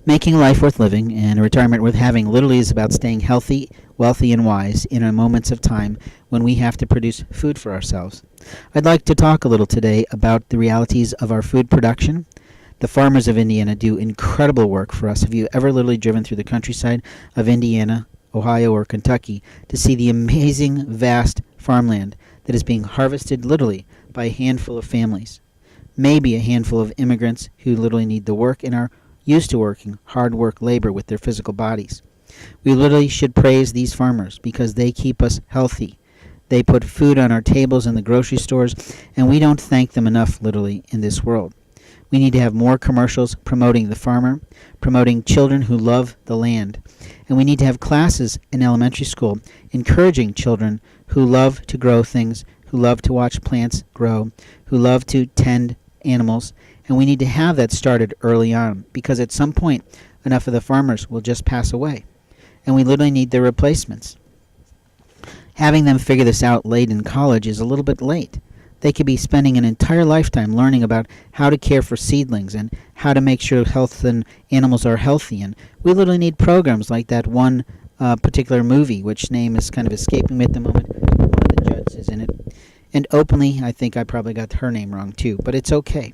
Making life worth living and a retirement worth having literally is about staying healthy, wealthy, and wise in our moments of time when we have to produce food for ourselves. I'd like to talk a little today about the realities of our food production. The farmers of Indiana do incredible work for us. Have you ever literally driven through the countryside of Indiana, Ohio, or Kentucky to see the amazing, vast farmland that is being harvested literally by a handful of families? Maybe a handful of immigrants who literally need the work and are used to working hard work labor with their physical bodies. We literally should praise these farmers because they keep us healthy. They put food on our tables in the grocery stores, and we don't thank them enough literally in this world. We need to have more commercials promoting the farmer, promoting children who love the land. And we need to have classes in elementary school encouraging children who love to grow things, who love to watch plants grow, who love to tend animals, and we need to have that started early on because at some point enough of the farmers will just pass away and we literally need their replacements. Having them figure this out late in college is a little bit late. They could be spending an entire lifetime learning about how to care for seedlings and how to make sure health and animals are healthy, and we literally need programs like that one particular movie, which name is kind of escaping me at the moment. One of the judges is in it. And openly, I think I probably got her name wrong too, but it's okay.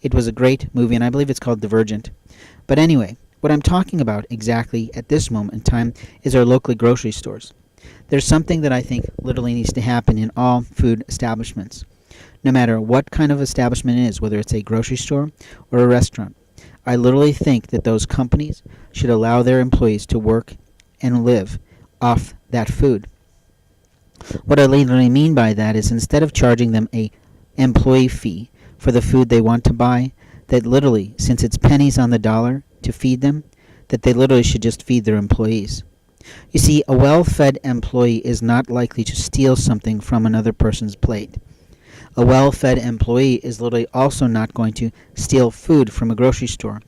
It was a great movie, and I believe it's called Divergent. But anyway, what I'm talking about exactly at this moment in time is our local grocery stores. There's something that I think literally needs to happen in all food establishments, no matter what kind of establishment it is, whether it's a grocery store or a restaurant. I literally think that those companies should allow their employees to work and live off that food. What I literally mean by that is instead of charging them a employee fee for the food they want to buy, that literally, since it's pennies on the dollar to feed them, that they literally should just feed their employees. You see, a well-fed employee is not likely to steal something from another person's plate. A well-fed employee is literally also not going to steal food from a grocery store.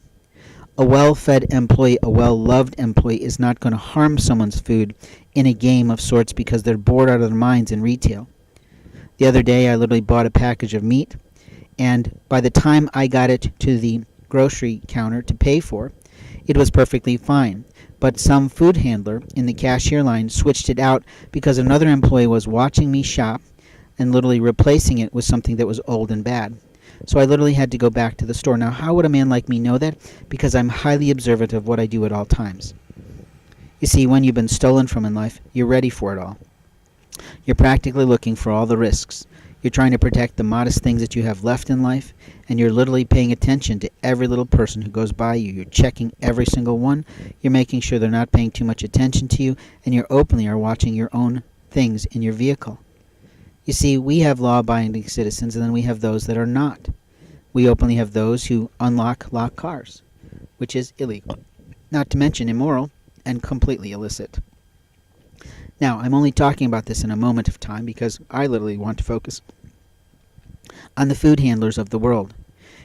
A well-fed employee, a well-loved employee, is not going to harm someone's food in a game of sorts because they're bored out of their minds in retail. The other day, I literally bought a package of meat, and by the time I got it to the grocery counter to pay for, it was perfectly fine. But some food handler in the cashier line switched it out because another employee was watching me shop and literally replacing it with something that was old and bad. So I literally had to go back to the store. Now, how would a man like me know that? Because I'm highly observant of what I do at all times. You see, when you've been stolen from in life, you're ready for it all. You're practically looking for all the risks. You're trying to protect the modest things that you have left in life, and you're literally paying attention to every little person who goes by you. You're checking every single one. You're making sure they're not paying too much attention to you, and you're openly are watching your own things in your vehicle. You see, we have law-abiding citizens, and then we have those that are not. We openly have those who lock cars, which is illegal, not to mention immoral and completely illicit. Now, I'm only talking about this in a moment of time because I literally want to focus on the food handlers of the world.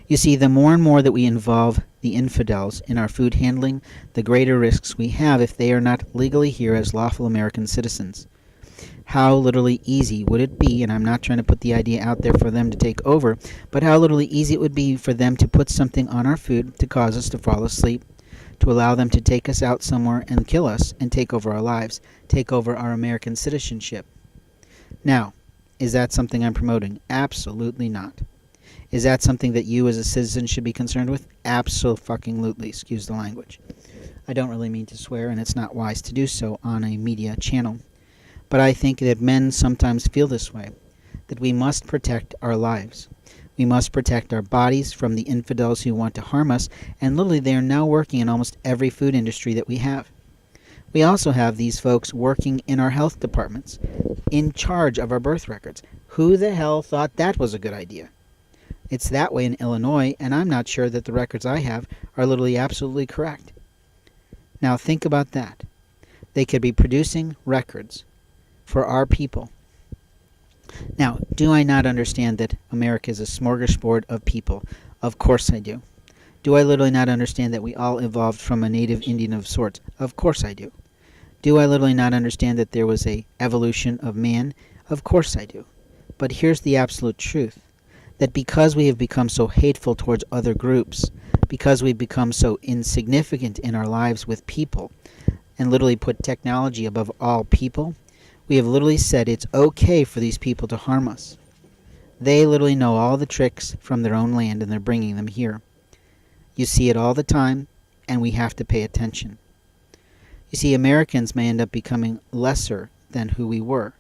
You see, the more and more that we involve the infidels in our food handling, the greater risks we have if they are not legally here as lawful American citizens. How literally easy would it be, and I'm not trying to put the idea out there for them to take over, but how literally easy it would be for them to put something on our food to cause us to fall asleep, to allow them to take us out somewhere and kill us and take over our lives, take over our American citizenship. Now, is that something I'm promoting? Absolutely not. Is that something that you as a citizen should be concerned with? Absolutely, excuse the language. I don't really mean to swear, and it's not wise to do so on a media channel. But I think that men sometimes feel this way, that we must protect our lives. We must protect our bodies from the infidels who want to harm us, and literally they are now working in almost every food industry that we have. We also have these folks working in our health departments, in charge of our birth records. Who the hell thought that was a good idea? It's that way in Illinois, and I'm not sure that the records I have are literally absolutely correct. Now think about that. They could be producing records for our people. Now, do I not understand that America is a smorgasbord of people? Of course I do. Do I literally not understand that we all evolved from a native Indian of sorts? Of course I do. Do I literally not understand that there was a evolution of man? Of course I do. But here's the absolute truth. that because we have become so hateful towards other groups, because we've become so insignificant in our lives with people, and literally put technology above all people, we have literally said it's okay for these people to harm us. They literally know all the tricks from their own land and they're bringing them here. You see it all the time, and we have to pay attention. You see, Americans may end up becoming lesser than who we were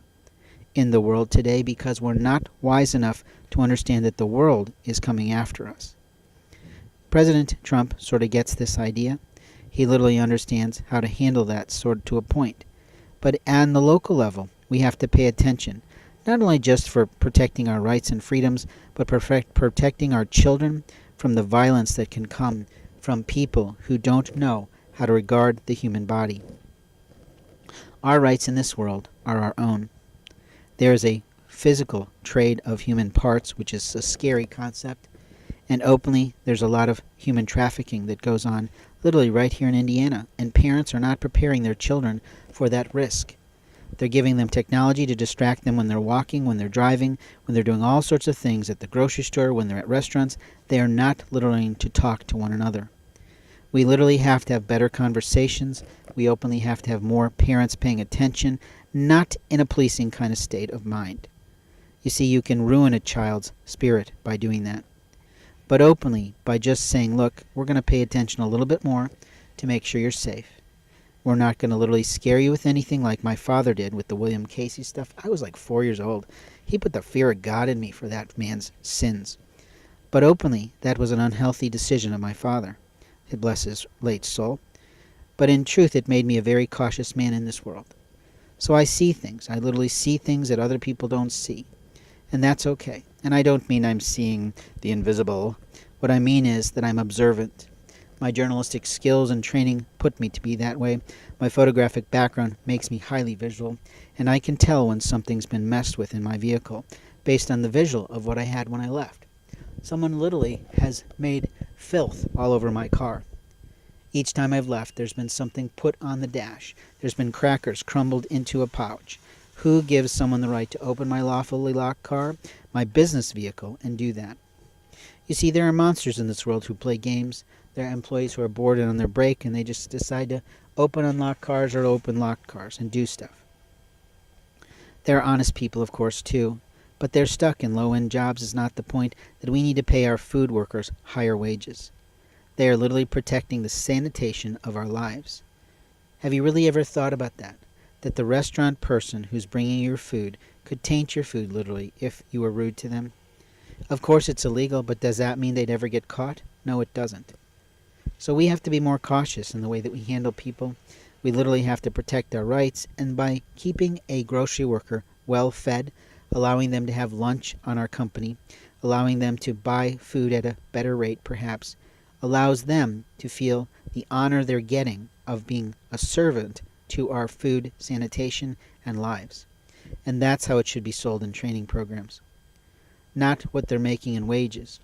in the world today because we're not wise enough to understand that the world is coming after us. President Trump sort of gets this idea. He literally understands how to handle that sort of to a point. But on the local level, we have to pay attention, not only just for protecting our rights and freedoms, but protecting our children from the violence that can come from people who don't know how to regard the human body. Our rights in this world are our own. There is a physical trade of human parts, which is a scary concept, and openly there's a lot of human trafficking that goes on literally right here in Indiana, and parents are not preparing their children for that risk. They're giving them technology to distract them when they're walking, when they're driving, when they're doing all sorts of things at the grocery store, when they're at restaurants. They are not literally to talk to one another. We literally have to have better conversations. We openly have to have more parents paying attention, not in a policing kind of state of mind. You see, you can ruin a child's spirit by doing that. But openly, by just saying, look, we're going to pay attention a little bit more to make sure you're safe. We're not going to literally scare you with anything like my father did with the William Casey stuff. I was like 4 years old. He put the fear of God in me for that man's sins. But openly, that was an unhealthy decision of my father. Bless his late soul. But in truth, it made me a very cautious man in this world. So I see things. I literally see things that other people don't see. And that's okay. And I don't mean I'm seeing the invisible. What I mean is that I'm observant. My journalistic skills and training put me to be that way. My photographic background makes me highly visual, and I can tell when something's been messed with in my vehicle based on the visual of what I had when I left. Someone literally has made filth all over my car. Each time I've left, there's been something put on the dash. There's been crackers crumbled into a pouch. Who gives someone the right to open my lawfully locked car, my business vehicle, and do that? You see, there are monsters in this world who play games. There are employees who are bored and on their break, and they just decide to open unlocked cars or open locked cars and do stuff. There are honest people, of course, too, but they're stuck in low-end jobs is not the point that we need to pay our food workers higher wages. They are literally protecting the sanitation of our lives. Have you really ever thought about that? That the restaurant person who's bringing your food could taint your food literally if you were rude to them? Of course it's illegal, but does that mean they'd ever get caught? No, it doesn't. So we have to be more cautious in the way that we handle people. We literally have to protect our rights, and by keeping a grocery worker well fed, allowing them to have lunch on our company, allowing them to buy food at a better rate perhaps, allows them to feel the honor they're getting of being a servant to our food, sanitation, and lives. And that's how it should be sold in training programs. Not what they're making in wages.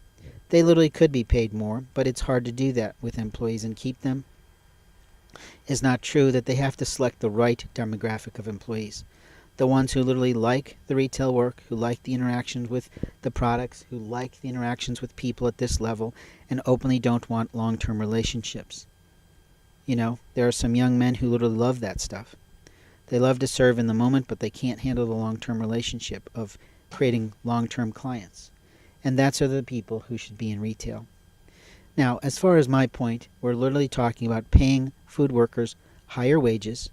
They literally could be paid more, but it's hard to do that with employees and keep them. It's not true that they have to select the right demographic of employees. The ones who literally like the retail work, who like the interactions with the products, who like the interactions with people at this level, and openly don't want long-term relationships. You know, there are some young men who literally love that stuff. They love to serve in the moment, but they can't handle the long-term relationship of creating long-term clients. And that's are the people who should be in retail. Now, as far as my point, we're literally talking about paying food workers higher wages,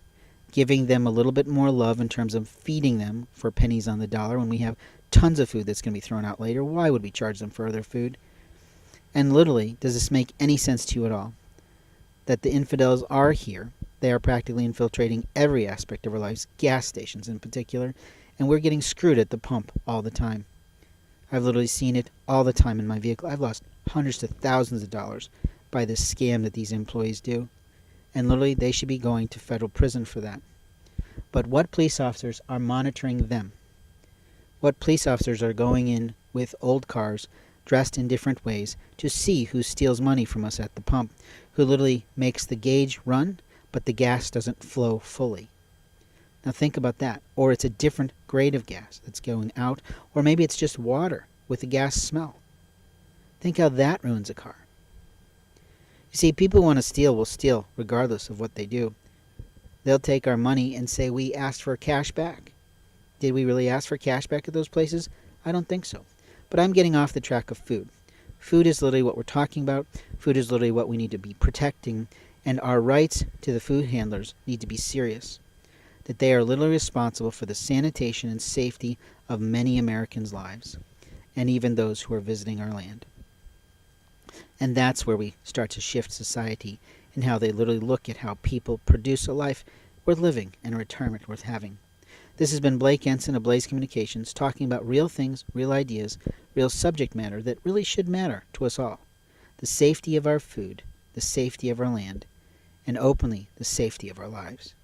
giving them a little bit more love in terms of feeding them for pennies on the dollar when we have tons of food that's going to be thrown out later. Why would we charge them for other food? And literally, does this make any sense to you at all? That the infidels are here. They are practically infiltrating every aspect of our lives, gas stations in particular, and we're getting screwed at the pump all the time. I've literally seen it all the time in my vehicle. I've lost hundreds to thousands of dollars by this scam that these employees do. And literally, they should be going to federal prison for that. But what police officers are monitoring them? What police officers are going in with old cars, dressed in different ways, to see who steals money from us at the pump, who literally makes the gauge run, but the gas doesn't flow fully? Now think about that. Or it's a different grade of gas that's going out, or maybe it's just water with the gas smell. Think how that ruins a car. You see, people who want to steal will steal regardless of what they do. They'll take our money and say we asked for cash back. Did we really ask for cash back at those places? I don't think so. But I'm getting off the track of food. Food is literally what we're talking about. Food is literally what we need to be protecting. And our rights to the food handlers need to be serious. That they are literally responsible for the sanitation and safety of many Americans' lives, and even those who are visiting our land. And that's where we start to shift society and how they literally look at how people produce a life worth living and a retirement worth having. This has been Blake Ensign of Blaze Communications, talking about real things, real ideas, real subject matter that really should matter to us all. The safety of our food, the safety of our land, and openly the safety of our lives.